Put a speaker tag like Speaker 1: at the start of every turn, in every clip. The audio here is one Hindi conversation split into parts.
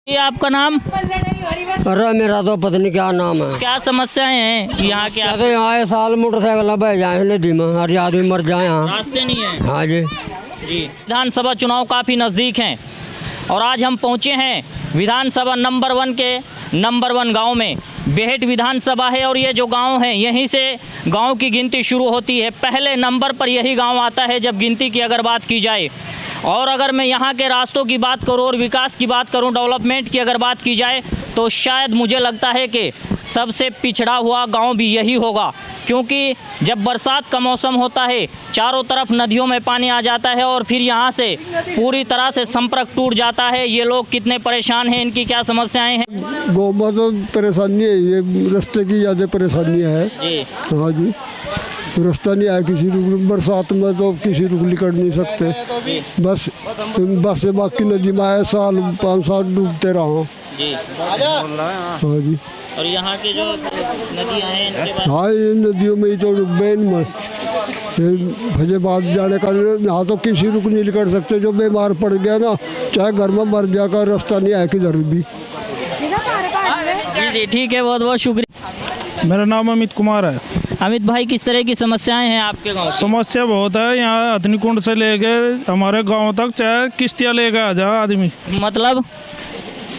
Speaker 1: ये आपका नाम?
Speaker 2: अरे मेरा तो पता नहीं क्या नाम है।
Speaker 1: क्या समस्याएं हैं यहाँ के?
Speaker 2: तो यहाँ ये साल मोटरसाइकिल बह जाए नदी में, हर आदमी मर जाए यहाँ।
Speaker 1: रास्ते नहीं है।
Speaker 2: हाँ जी।
Speaker 1: विधानसभा चुनाव काफ़ी नज़दीक हैं और आज हम पहुँचे हैं विधानसभा नंबर 1 के नंबर 1 गांव में। बेहट विधानसभा है और ये जो गांव है यहीं से गांव की गिनती शुरू होती है। पहले नंबर पर यही गांव आता है जब गिनती की अगर बात की जाए। और अगर मैं यहाँ के रास्तों की बात करूँ और विकास की बात करूँ, डेवलपमेंट की अगर बात की जाए, तो शायद मुझे लगता है कि सबसे पिछड़ा हुआ गांव भी यही होगा। क्योंकि जब बरसात का मौसम होता है चारों तरफ नदियों में पानी आ जाता है और फिर यहाँ से पूरी तरह से संपर्क टूट जाता है। ये लोग कितने परेशान हैं, इनकी क्या समस्याएं हैं?
Speaker 3: गाँव में तो परेशानी है, ये रास्ते की ज़्यादा परेशानी है जी। हाँ जी, रास्ता नहीं है किसी रुक, बरसात में तो किसी रुक निकल नहीं सकते। बस से बाकी नदी में आए साल 5 साल डूबते रहो
Speaker 1: जी।
Speaker 3: हाँ जी।
Speaker 1: और यहाँ के जो नदियाँ हैं इनके बारे में?
Speaker 3: हाँ, इन नदियों में ही तो डूबे इनमें फैजाबाद जाने का यहाँ तो किसी रुक नहीं निकल सकते। जो बीमार पड़ गया ना, चाहे घर में मर जाकर रास्ता नहीं है किधर भी।
Speaker 1: जी ठीक है, बहुत बहुत शुक्रिया।
Speaker 4: मेरा नाम अमित कुमार है।
Speaker 1: अमित भाई, किस तरह की समस्याएं हैं आपके गांव?
Speaker 4: समस्या बहुत है यहाँ, हथनीकुंड से लेके हमारे गांव तक चाहे किश्तियाँ लेके आ जाए आदमी।
Speaker 1: मतलब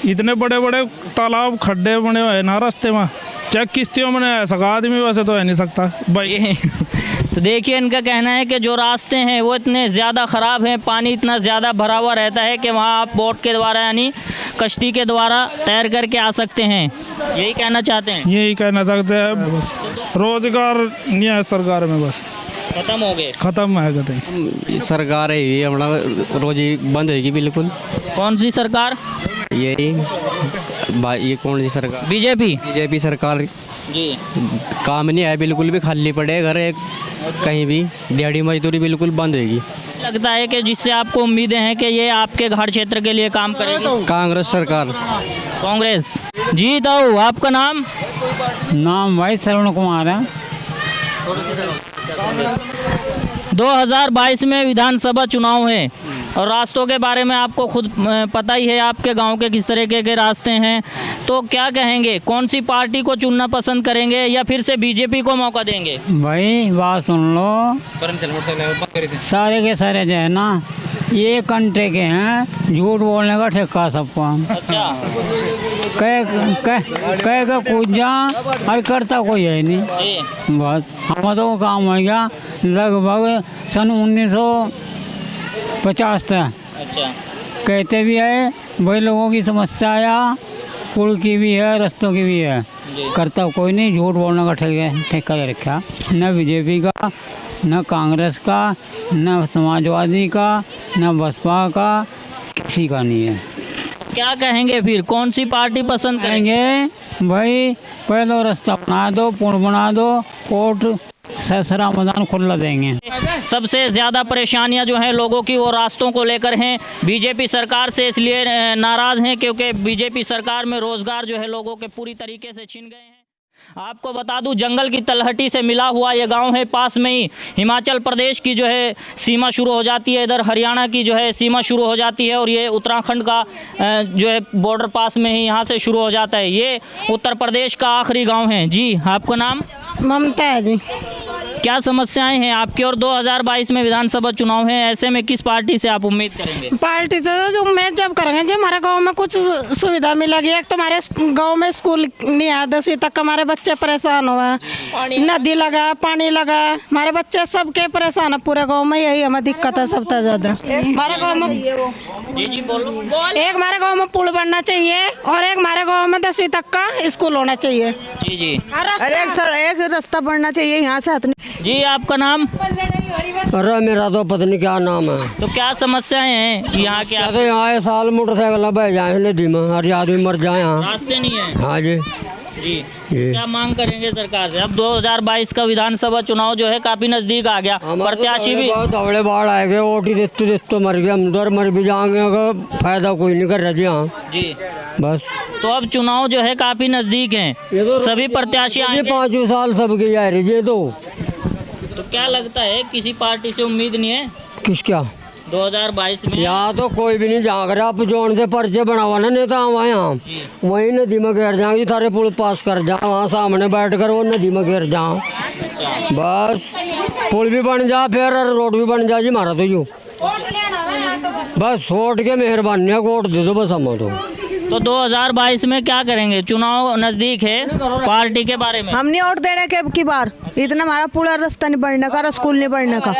Speaker 4: इतने बड़े बड़े तालाब खड्डे बने हुए हैं ना रास्ते में, चाहे किश्तियों में नहीं आ सका आदमी, वैसे तो है नहीं सकता भाई।
Speaker 1: तो देखिए, इनका कहना है कि जो रास्ते हैं वो इतने ज़्यादा ख़राब हैं, पानी इतना ज़्यादा भरा हुआ रहता है कि वहाँ आप बोट के द्वारा यानी कश्ती के द्वारा तैर करके आ सकते हैं। यही कहना चाहते हैं?
Speaker 4: यही कहना चाहते हैं। बस रोजगार नहीं है सरकार में, बस
Speaker 1: खत्म हो गए।
Speaker 4: खत्म है कहते।
Speaker 2: सरकार है ये हमारा रोजी बंद होगी बिल्कुल।
Speaker 1: कौन सी सरकार?
Speaker 2: ये कौन सी सरकार? बीजेपी सरकार
Speaker 1: जी।
Speaker 2: काम नहीं है बिल्कुल भी, खाली पड़े घर एक कहीं भी। दिहाड़ी मजदूरी बिल्कुल बंद होगी।
Speaker 1: लगता है कि जिससे आपको उम्मीदें हैं कि ये आपके घर क्षेत्र के लिए काम करेगी?
Speaker 2: कांग्रेस सरकार।
Speaker 1: कांग्रेस। जी ताऊ, आपका नाम?
Speaker 5: नाम भाई श्रवण कुमार है।
Speaker 1: 2022 में विधानसभा चुनाव है और रास्तों के बारे में आपको खुद पता ही है, आपके गांव के किस तरीके के रास्ते हैं। तो क्या कहेंगे, कौन सी पार्टी को चुनना पसंद करेंगे या फिर से बीजेपी को मौका देंगे?
Speaker 5: भाई बात सुन लो, सारे के सारे जो है ना ये कंट्रे के हैं, झूठ बोलने का ठेका सबका।
Speaker 1: अच्छा।
Speaker 5: कह कूद जा और करता कोई है नहीं
Speaker 1: जी।
Speaker 5: बस हम तो काम हो गया लगभग सन 1950 तक।
Speaker 1: अच्छा।
Speaker 5: कहते भी है भाई लोगों की समस्या आया, पुल की भी है, रास्तों की भी है, करता कोई नहीं। झूठ बोलने का ठेका दे रखा, न बीजेपी का, न कांग्रेस का, न समाजवादी का, न बसपा का, किसी का नहीं है।
Speaker 1: क्या कहेंगे फिर, कौन सी पार्टी पसंद करेंगे?
Speaker 5: भाई पहले रास्ता बना दो, पुल बना दो, कोर्ट ससरा मैदान खुला देंगे।
Speaker 1: सबसे ज़्यादा परेशानियां जो हैं लोगों की वो रास्तों को लेकर हैं। बीजेपी सरकार से इसलिए नाराज़ हैं क्योंकि बीजेपी सरकार में रोज़गार जो है लोगों के पूरी तरीके से छीन गए हैं। आपको बता दूं, जंगल की तलहटी से मिला हुआ ये गांव है। पास में ही हिमाचल प्रदेश की जो है सीमा शुरू हो जाती है, इधर हरियाणा की जो है सीमा शुरू हो जाती है और ये उत्तराखंड का जो है बॉर्डर पास में ही यहाँ से शुरू हो जाता है। ये उत्तर प्रदेश का आखिरी गांव है। जी, आपका नाम?
Speaker 6: ममता है जी।
Speaker 1: क्या समस्याएं हैं आपकी? और 2022 में विधानसभा चुनाव है, ऐसे में किस पार्टी से आप उम्मीद करेंगे?
Speaker 6: पार्टी तो जो उम्मीद जब करेंगे जो हमारे गांव में कुछ सुविधा मिलेगी। एक तो हमारे गांव में स्कूल नहीं है, 10वीं तक हमारे बच्चे परेशान हुए हैं। नदी लगा, पानी लगा, हमारे बच्चे सबके परेशान है। पूरे गाँव में यही हमें दिक्कत है सबसे ज़्यादा। हमारे गाँव में
Speaker 1: जी बोलो।
Speaker 6: एक हमारे गाँव में पुल बनना चाहिए और एक हमारे गाँव में 10वीं तक का स्कूल होना चाहिए।
Speaker 1: जी।
Speaker 7: अरे एक रास्ता बनना चाहिए यहाँ से हथनी।
Speaker 1: जी, आपका नाम?
Speaker 2: अरे मेरा तो पता नहीं क्या नाम है।
Speaker 1: तो क्या समस्याएं हैं यहाँ के?
Speaker 2: तो यहाँ ये साल मोटरसाइकिल बह जाए नदी में, हर आदमी मर जाए यहाँ।
Speaker 1: रास्ते नहीं है।
Speaker 2: हाँ जी।
Speaker 1: जी। क्या मांग करेंगे सरकार से? अब 2022 का विधानसभा चुनाव जो है काफी नजदीक आ गया, प्रत्याशी भी
Speaker 2: दौड़े बाढ़ आएंगे, वोटी देते मर गए, हम उधर मर भी जाएंगे, फायदा कोई नहीं कर रहा जी। हाँ
Speaker 1: जी।
Speaker 2: बस
Speaker 1: तो अब चुनाव जो है काफी नजदीक हैं, सभी प्रत्याशी आएंगे।
Speaker 2: 5 साल सबके जा रही है। तो
Speaker 1: क्या लगता है, किसी पार्टी से उम्मीद नहीं है?
Speaker 2: किसका?
Speaker 1: 2022 में
Speaker 8: यहाँ तो कोई भी नहीं जाग रहा। आप जोन से पर्चे बनावा ना नेता वहाँ यहाँ वहीं नदी में गिर जाएंगे। सारे पुल पास कर जा, वहाँ सामने बैठ कर वो नदी में गिर जा। बस पुल भी बन जा फिर रोड भी बन जा जी। हमारा तो यूँ बस वोट के मेहरबानी है, वोट दे दो बस हम
Speaker 1: तो 2022 में क्या करेंगे? चुनाव नजदीक है, पार्टी के बारे में
Speaker 7: हम नहीं वोट देने के अब की बार। इतना हमारा पूरा रास्ता नहीं बढ़ने का, स्कूल नहीं बढ़ने का,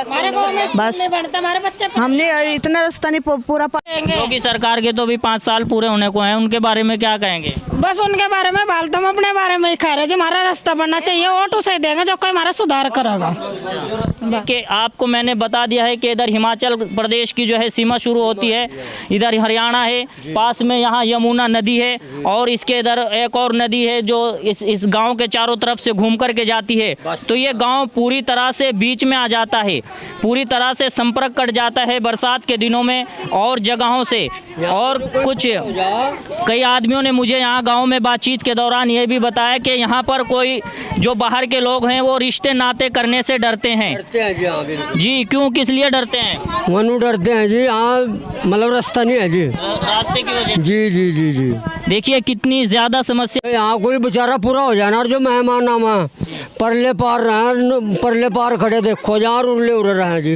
Speaker 7: बस
Speaker 6: हमारे बच्चे
Speaker 7: हमने इतना रास्ता नहीं पूरा
Speaker 1: योगी सरकार के तो भी 5 साल पूरे होने को हैं, उनके बारे में क्या कहेंगे?
Speaker 6: बस उनके बारे में बालता हम अपने बारे में ही खा रहे। जो हमारा रास्ता बनना चाहिए वोट उसे देंगे जो कोई हमारा सुधार करेगा।
Speaker 1: कि आपको मैंने बता दिया है कि इधर हिमाचल प्रदेश की जो है सीमा शुरू होती है, इधर हरियाणा है, पास में यहाँ यमुना नदी है और इसके इधर एक और नदी है जो इस गांव के चारों तरफ से घूम कर के जाती है। तो ये गांव पूरी तरह से बीच में आ जाता है, पूरी तरह से संपर्क कट जाता है बरसात के दिनों में और जगहों से। और कुछ कई आदमियों ने मुझे यहाँ गांव में बातचीत के दौरान ये भी बताया कि यहाँ पर कोई जो बाहर के लोग हैं वो रिश्ते नाते करने से डरते हैं। जी क्यों, किस लिए डरते हैं?
Speaker 8: मनु डरते हैं जी। हाँ मतलब रास्ता नहीं है जी,
Speaker 1: रास्ते की वजह से।
Speaker 8: जी जी जी जी।
Speaker 1: देखिए कितनी ज्यादा समस्या।
Speaker 8: यहाँ कोई बेचारा पूरा हो जाना और जो मेहमान आमा परले पार रहे, परले पार खड़े देखो जहाँ उड़ले उड़ रहे हैं जी।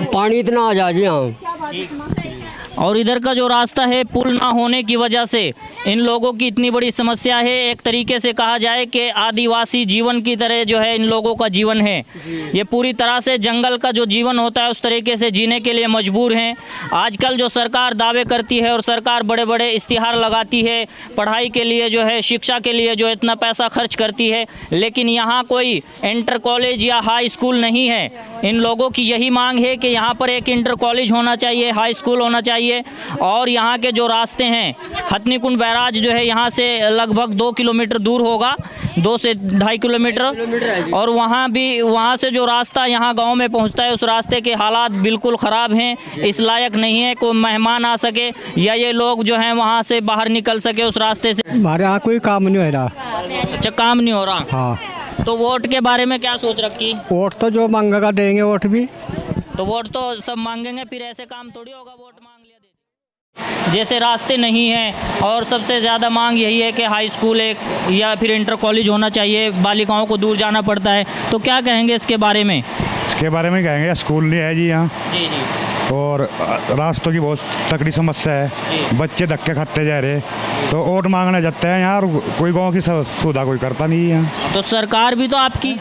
Speaker 8: पानी इतना आ जा जी यहाँ।
Speaker 1: और इधर का जो रास्ता है पुल ना होने की वजह से इन लोगों की इतनी बड़ी समस्या है। एक तरीके से कहा जाए कि आदिवासी जीवन की तरह जो है इन लोगों का जीवन है। ये पूरी तरह से जंगल का जो जीवन होता है उस तरीके से जीने के लिए मजबूर हैं। आजकल जो सरकार दावे करती है और सरकार बड़े बड़े इश्तिहार लगाती है पढ़ाई के लिए, जो है शिक्षा के लिए जो इतना पैसा खर्च करती है, लेकिन यहाँ कोई इंटर कॉलेज या हाई स्कूल नहीं है। इन लोगों की यही मांग है कि यहाँ पर एक इंटर कॉलेज होना चाहिए, हाई स्कूल होना चाहिए। और यहाँ के जो रास्ते हैं, हथनीकुंड बैराज जो है यहाँ से लगभग 2 किलोमीटर दूर होगा, 2 से 2.5 किलोमीटर। और वहाँ से जो रास्ता यहाँ गांव में पहुँचता है उस रास्ते के हालात बिल्कुल ख़राब हैं, इस लायक नहीं है कोई मेहमान आ सके या ये लोग जो हैं वहाँ से बाहर निकल सके उस रास्ते से।
Speaker 2: हमारे यहाँ कोई काम नहीं हो रहा।
Speaker 1: अच्छा, काम नहीं हो रहा।
Speaker 2: हाँ
Speaker 1: तो वोट के बारे में क्या सोच रखी?
Speaker 2: वोट तो जो मांगेगा देंगे वोट भी।
Speaker 1: तो वोट तो सब मांगेंगे, फिर ऐसे काम थोड़ी होगा वोट मांग लिया दे। जैसे रास्ते नहीं हैं और सबसे ज़्यादा मांग यही है कि हाई स्कूल एक या फिर इंटर कॉलेज होना चाहिए, बालिकाओं को दूर जाना पड़ता है, तो क्या कहेंगे इसके बारे में?
Speaker 9: इसके बारे में कहेंगे स्कूल नहीं है जी यहाँ,
Speaker 1: जी जी,
Speaker 9: और रास्तों की बहुत तकड़ी समस्या है। बच्चे धक्के खाते जा रहे, तो वोट मांगने जाते हैं यहाँ और कोई गांव की सुविधा कोई करता नहीं है यहाँ।
Speaker 1: तो सरकार भी तो आपकी,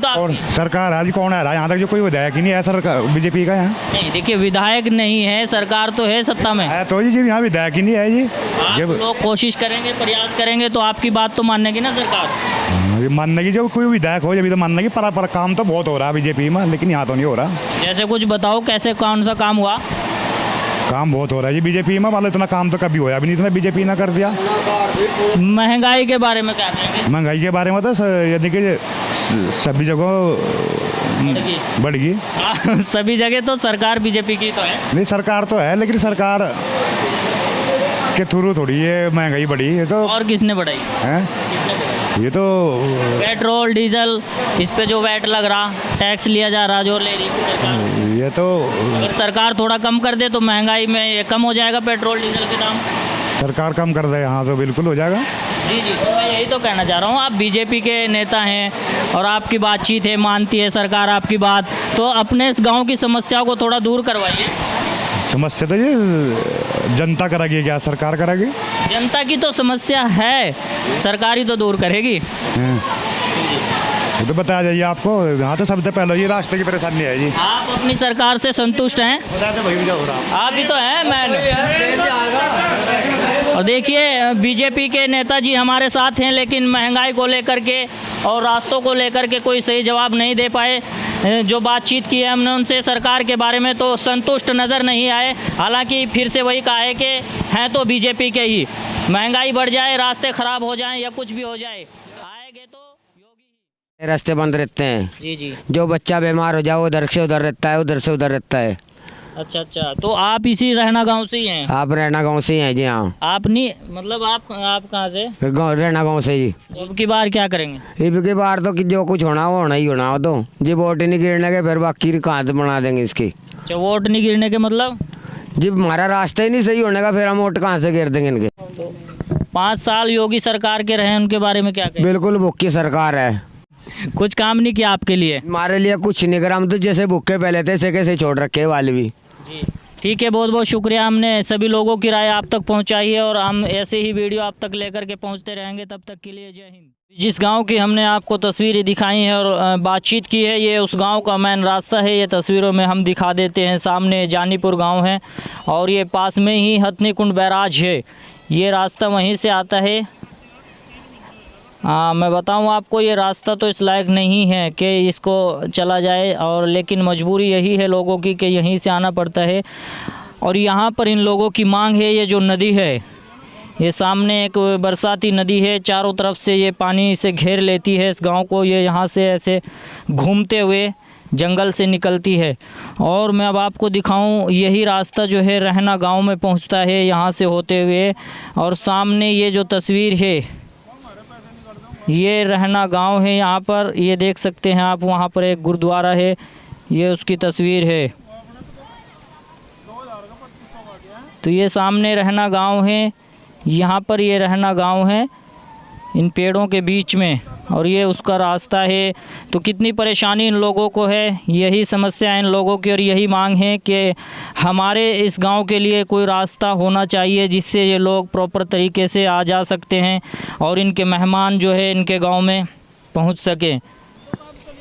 Speaker 9: और सरकार आज कौन है यहाँ तक? जो कोई विधायक ही नहीं है सरकार बीजेपी का यहाँ।
Speaker 1: नहीं, देखिए विधायक नहीं है, सरकार तो है सत्ता में
Speaker 9: है तो जी यहाँ विधायक ही नहीं है जी।
Speaker 1: आप लोग कोशिश करेंगे, प्रयास करेंगे तो आपकी बात तो मानेगी ना सरकार।
Speaker 9: ये मानने की, जो कोई विधायक हो जब तो मानने की, पर काम तो बहुत हो रहा है बीजेपी में, लेकिन यहाँ तो नहीं हो रहा।
Speaker 1: जैसे कुछ बताओ कैसे, कौन सा काम हुआ?
Speaker 9: काम बहुत हो रहा है जी बीजेपी में, मतलब इतना काम तो कभी होया भी नहीं, इतना बीजेपी ने कर दिया।
Speaker 1: महंगाई के बारे में क्या कहेंगे?
Speaker 9: महंगाई के बारे में तो यानी कि सभी जगह बढ़ गई।
Speaker 1: सभी जगह तो सरकार बीजेपी की तो है।
Speaker 9: नहीं, सरकार तो है, लेकिन सरकार के थ्रू थोड़ी ये महंगाई बढ़ी है। तो
Speaker 1: और किसने बढ़ाई
Speaker 9: है? ये तो
Speaker 1: पेट्रोल डीजल, इस पे जो वैट लग रहा, टैक्स लिया जा रहा, जो ले रही सरकार,
Speaker 9: ये तो
Speaker 1: अगर सरकार थोड़ा कम कर दे तो महंगाई में ये कम हो जाएगा पेट्रोल डीजल के दाम।
Speaker 9: सरकार कम कर दे हाँ तो बिल्कुल हो जाएगा।
Speaker 1: जी जी, तो मैं यही तो कहना चाह रहा हूँ, आप बीजेपी के नेता हैं और आपकी बातचीत है, मानती है सरकार आपकी बात, तो अपने इस गांव की समस्याओं को थोड़ा दूर करवाइए।
Speaker 9: समस्या तो ये जनता करेगी, क्या सरकार करेगी?
Speaker 1: जनता की तो समस्या है, सरकार ही तो दूर करेगी।
Speaker 9: ये तो बताया जाइए आपको। यहाँ तो सबसे पहले ये रास्ते की परेशानी है जी।
Speaker 1: आप अपनी सरकार से संतुष्ट हैं? आप भी तो हैं मैन। और देखिए बीजेपी के नेताजी हमारे साथ हैं, लेकिन महंगाई को लेकर के और रास्तों को लेकर के कोई सही जवाब नहीं दे पाए। जो बातचीत की है हमने उनसे सरकार के बारे में तो संतुष्ट नज़र नहीं आए। हालांकि फिर से वही कहा है कि हैं तो बीजेपी के ही, महंगाई बढ़ जाए, रास्ते ख़राब हो जाएं या कुछ भी हो जाए, आएंगे तो योगी।
Speaker 8: रास्ते बंद रहते हैं
Speaker 1: जी जी,
Speaker 8: जो बच्चा बीमार हो जाए उधर से उधर रहता है, उधर से उधर रहता है।
Speaker 1: अच्छा अच्छा, तो आप इसी रहना गांव से ही हैं?
Speaker 8: आप रहना गांव से ही हैं जी। हाँ,
Speaker 1: आप नहीं, मतलब आप कहाँ से?
Speaker 8: रहना गांव से जी।
Speaker 1: अब की बार क्या करेंगे?
Speaker 8: अब की बार तो कि जो कुछ होना वो होना ही होना, हो तो जी वोट ही नहीं गिरने के फिर बाकी कहाँ से बना देंगे इसकी।
Speaker 1: अच्छा, वोट नहीं गिरने के मतलब?
Speaker 8: जी हमारा रास्ता ही नहीं सही होने का, फिर हम वोट कहाँ से गिर देंगे इनके।
Speaker 1: 5 साल योगी सरकार के रहे, उनके बारे में क्या कहें?
Speaker 8: बिल्कुल भूखी सरकार है,
Speaker 1: कुछ काम नहीं किया आपके लिए?
Speaker 8: हमारे लिए कुछ नहीं करा, हम तो जैसे भूखे पहले थे ऐसे कैसे छोड़ रखे वाले भी।
Speaker 1: जी ठीक है, बहुत बहुत शुक्रिया, हमने सभी लोगों की राय आप तक पहुंचाई है और हम ऐसे ही वीडियो आप तक लेकर के पहुंचते रहेंगे। तब तक के लिए जय हिंद। जिस गांव की हमने आपको तस्वीरें दिखाई हैं और बातचीत की है, ये उस गांव का मेन रास्ता है। ये तस्वीरों में हम दिखा देते हैं। सामने जानीपुर गांव है और ये पास में ही हथनी कुंड बैराज है। ये रास्ता वहीं से आता है। मैं बताऊं आपको, ये रास्ता तो इस लायक नहीं है कि इसको चला जाए, और लेकिन मजबूरी यही है लोगों की कि यहीं से आना पड़ता है। और यहाँ पर इन लोगों की मांग है, ये जो नदी है, ये सामने एक बरसाती नदी है, चारों तरफ से ये पानी से घेर लेती है इस गांव को। ये यहाँ से ऐसे घूमते हुए जंगल से निकलती है। और मैं अब आपको दिखाऊं, यही रास्ता जो है रहना गांव में पहुंचता है यहाँ से होते हुए। और सामने ये जो तस्वीर है, ये रहना गांव है। यहाँ पर ये देख सकते हैं आप, वहाँ पर एक गुरुद्वारा है, ये उसकी तस्वीर है। तो ये सामने रहना गांव है, यहाँ पर ये रहना गांव है इन पेड़ों के बीच में, और ये उसका रास्ता है। तो कितनी परेशानी इन लोगों को है, यही समस्या है इन लोगों की, और यही मांग है कि हमारे इस गांव के लिए कोई रास्ता होना चाहिए जिससे ये लोग प्रॉपर तरीके से आ जा सकते हैं और इनके मेहमान जो है इनके गांव में पहुंच सकें।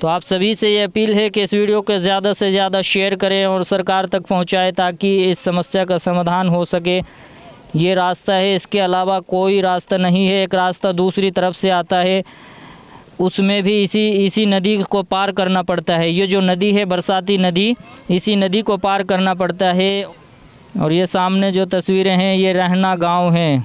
Speaker 1: तो आप सभी से ये अपील है कि इस वीडियो को ज़्यादा से ज़्यादा शेयर करें और सरकार तक पहुँचाएँ ताकि इस समस्या का समाधान हो सके। ये रास्ता है, इसके अलावा कोई रास्ता नहीं है। एक रास्ता दूसरी तरफ से आता है, उसमें भी इसी नदी को पार करना पड़ता है। ये जो नदी है बरसाती नदी, इसी नदी को पार करना पड़ता है। और ये सामने जो तस्वीरें हैं, ये रहना गांव है।